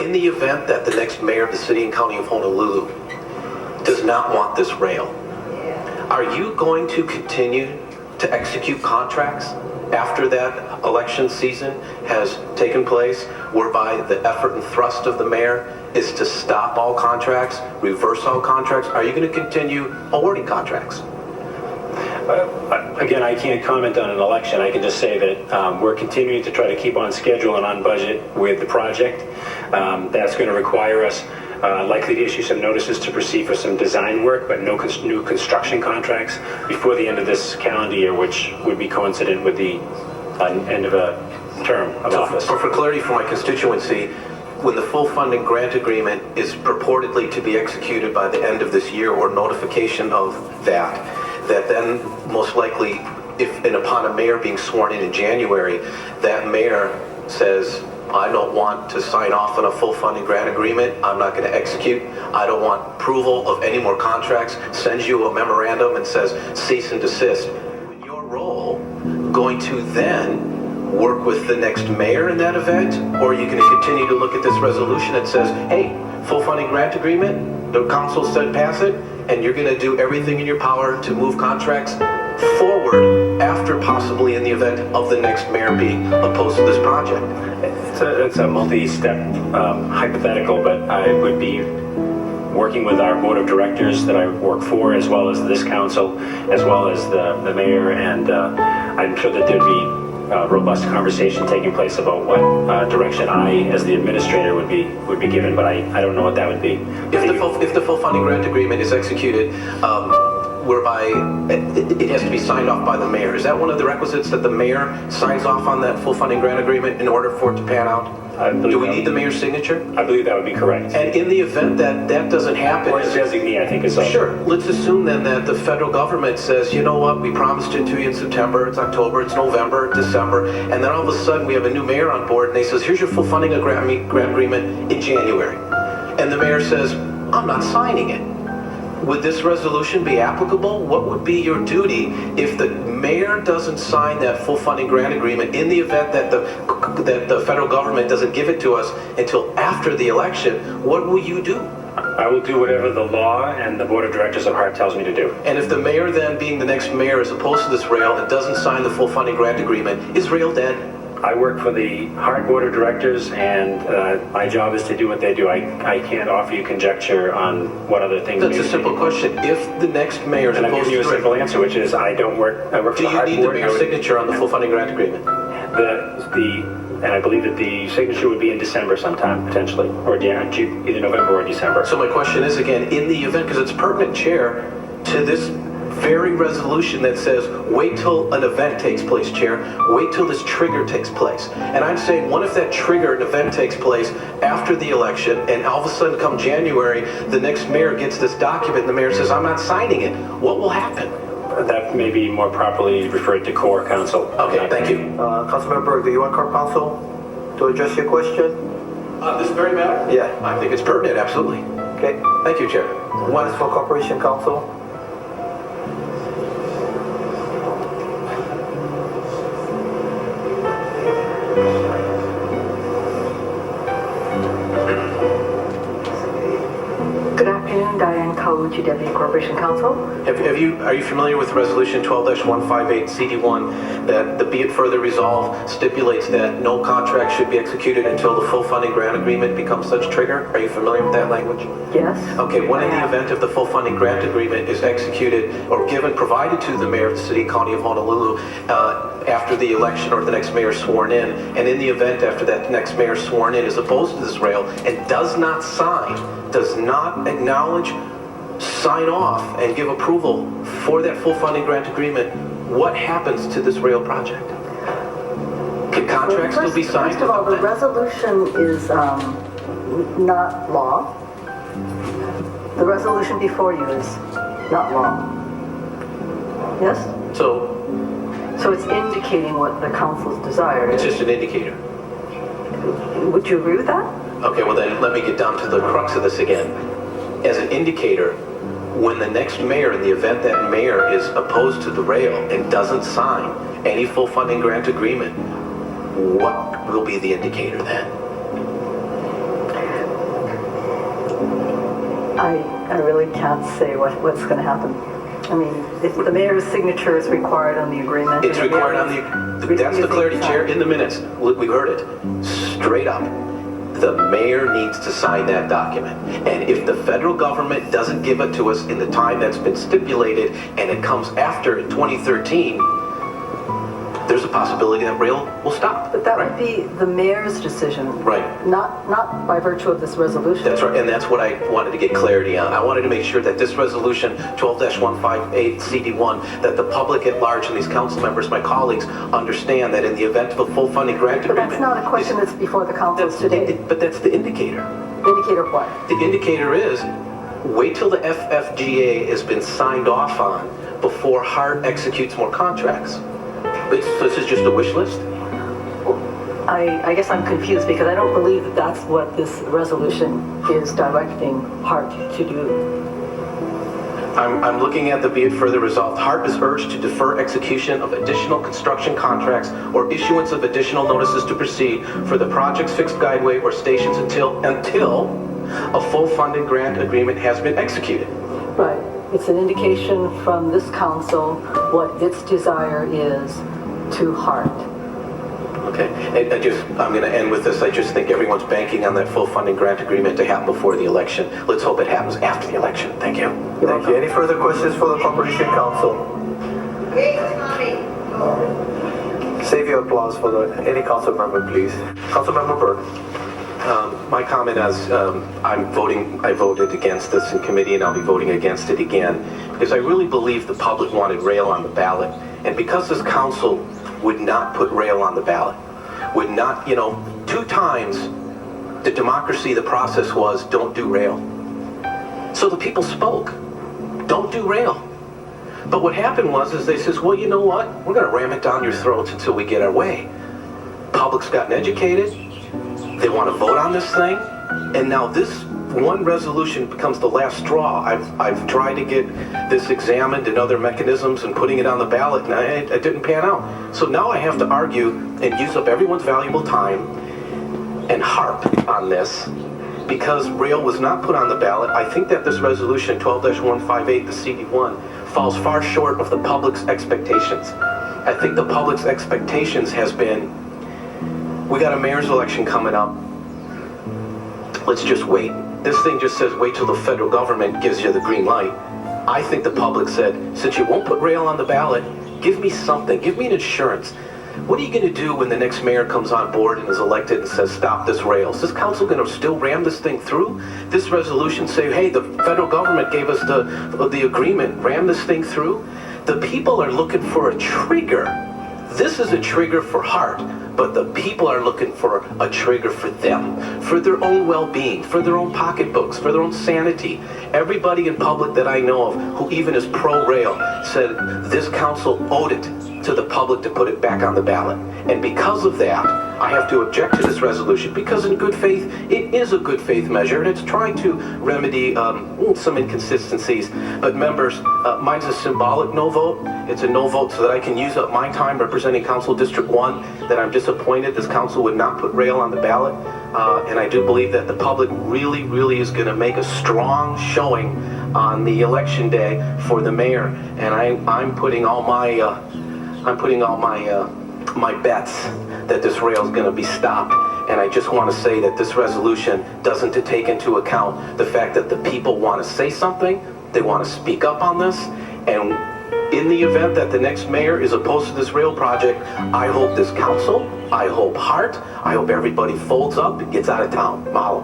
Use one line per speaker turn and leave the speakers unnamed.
in the event that the next mayor of the city and county of Honolulu does not want this rail, are you going to continue to execute contracts after that election season has taken place, whereby the effort and thrust of the mayor is to stop all contracts, reverse all contracts? Are you going to continue awarding contracts?
Again, I can't comment on an election. I can just say that we're continuing to try to keep on schedule and on budget with the project. That's going to require us likely to issue some notices to proceed for some design work, but no new construction contracts before the end of this calendar year, which would be coincident with the end of a term of office.
For clarity for my constituency, when the full funding grant agreement is purportedly to be executed by the end of this year, or notification of that then most likely, if and upon a mayor being sworn in January, that mayor says, I don't want to sign off on a full funding grant agreement, I'm not going to execute, I don't want approval of any more contracts, sends you a memorandum and says cease and desist. In your role, going to then work with the next mayor in that event, or are you going to continue to look at this resolution that says, hey, full funding grant agreement, the council said pass it, and you're going to do everything in your power to move contracts forward after possibly in the event of the next mayor being opposed to this project?
It's a multi-step hypothetical, but I would be working with our board of directors that I work for, as well as this council, as well as the mayor, and I'm sure that there'd be robust conversation taking place about what direction I, as the administrator, would be given, but I don't know what that would be.
If the full funding grant agreement is executed, whereby it has to be signed off by the mayor, is that one of the requisites, that the mayor signs off on that full funding grant agreement in order for it to pan out? Do we need the mayor's signature?
I believe that would be correct.
And in the event that that doesn't happen...
Or his designee, I think, is...
Sure. Let's assume then that the federal government says, you know what, we promised it to you in September, it's October, it's November, December, and then all of a sudden we have a new mayor on board, and they says, here's your full funding grant agreement in January. And the mayor says, I'm not signing it. Would this resolution be applicable? What would be your duty if the mayor doesn't sign that full funding grant agreement in the event that the federal government doesn't give it to us until after the election? What will you do?
I will do whatever the law and the board of directors of HART tells me to do.
And if the mayor then, being the next mayor, is opposed to this rail and doesn't sign the full funding grant agreement, is rail dead?
I work for the HART board of directors, and my job is to do what they do. I can't offer you conjecture on what other things.
That's a simple question. If the next mayor is
opposed to, and I'm giving you a simple answer, which is I work for the HART board. Do you need the mayor's signature on the full funding grant agreement? And I believe that the signature would be in December sometime, potentially, or either November or December.
So my question is, again, in the event, because it's pertinent, Chair, to this very resolution that says, wait till an event takes place, Chair, wait till this trigger takes place. And I'm saying, what if that trigger, an event takes place after the election, and all of a sudden come January, the next mayor gets this document, and the mayor says, I'm not signing it. What will happen?
That may be more properly referred to core counsel.
Okay, thank you.
Councilmember Berg, do you want core counsel to address your question?
This very matter?
Yeah.
I think it's pertinent, absolutely.
Okay.
Thank you, Chair.
One is for Corporation Counsel.
Deputy Corporation Counsel.
Are you familiar with Resolution 12-158 CD1, that the be it further resolved stipulates that no contract should be executed until the full funding grant agreement becomes such trigger? Are you familiar with that language?
Yes.
Okay, when in the event of the full funding grant agreement is executed or provided to the mayor of the city and county of Honolulu after the election, or the next mayor sworn in, and in the event after that next mayor sworn in is opposed to this rail and does not sign, does not acknowledge, sign off, and give approval for that full funding grant agreement, what happens to this rail project? Can contracts still be signed?
First of all, the resolution is not law. The resolution before you is not law. Yes?
So
it's indicating what the council's desire is.
it's just an indicator.
Would you agree with that?
Okay, well then let me get down to the crux of this again. As an indicator, when the next mayor, in the event that mayor is opposed to the rail and doesn't sign any full funding grant agreement, what will be the indicator then?
I really can't say what's going to happen. I mean, if the mayor's signature is required on the agreement.
It's required on that's the clarity, Chair, in the minutes. We heard it straight up. The mayor needs to sign that document. And if the federal government doesn't give it to us in the time that's been stipulated and it comes after 2013, there's a possibility that rail will stop.
But that would be the mayor's decision.
Right.
Not by virtue of this resolution.
That's right, and that's what I wanted to get clarity on. I wanted to make sure that this resolution 12-158 CD1, that the public at large and these council members, my colleagues, understand that in the event of a full funding grant agreement.
But that's not a question that's before the council today.
But that's the indicator.
Indicator of what?
The indicator is wait till the FFGA has been signed off on before HART executes more contracts. This is just a wish list?
I guess I'm confused because I don't believe that that's what this resolution is directing HART to do.
I'm looking at the be it further resolved. HART is urged to defer execution of additional construction contracts or issuance of additional notices to proceed for the project's fixed guideway or stations until a full funding grant agreement has been executed.
Right. It's an indication from this council what its desire is to HART.
Okay, and I'm going to end with this. I just think everyone's banking on that full funding grant agreement to happen before the election. Let's hope it happens after the election. Thank you.
Thank you. Any further questions for the Corporation Council? Save your applause for any council member, please. Council Member Berg.
My comment is I voted against this in committee and I'll be voting against it again because I really believe the public wanted rail on the ballot. And because this council would not put rail on the ballot, would not, 2 times the democracy, the process was don't do rail. So the people spoke, don't do rail. But what happened was they says, well, you know what? We're going to ram it down your throats until we get our way. Public's gotten educated. They want to vote on this thing, and now this one resolution becomes the last straw. I've tried to get this examined and other mechanisms and putting it on the ballot, and it didn't pan out. So now I have to argue and use up everyone's valuable time and harp on this because rail was not put on the ballot. I think that this resolution 12-158, the CD1, falls far short of the public's expectations. I think the public's expectations has been, we got a mayor's election coming up. Let's just wait. This thing just says wait till the federal government gives you the green light. I think the public said, since you won't put rail on the ballot, give me something. Give me an insurance. What are you going to do when the next mayor comes on board and is elected and says, stop this rail? Is this council going to still ram this thing through? This resolution say, hey, the federal government gave us the agreement, ram this thing through? The people are looking for a trigger. This is a trigger for HART, but the people are looking for a trigger for them, for their own well-being, for their own pocketbooks, for their own sanity. Everybody in public that I know of who even is pro-rail said this council owed it to the public to put it back on the ballot. And because of that, I have to object to this resolution because in good faith, it is a good faith measure and it's trying to remedy some inconsistencies. But members, mine's a symbolic no vote. It's a no vote so that I can use up my time representing Council District 1, that I'm disappointed this council would not put rail on the ballot. And I do believe that the public really, really is going to make a strong showing on the election day for the mayor. And I'm putting all my my bets that this rail is going to be stopped. And I just want to say that this resolution doesn't take into account the fact that the people want to say something, they want to speak up on this, and in the event that the next mayor is opposed to this rail project, I hope this council, I hope HART, I hope everybody folds up and gets out of town. Mahalo.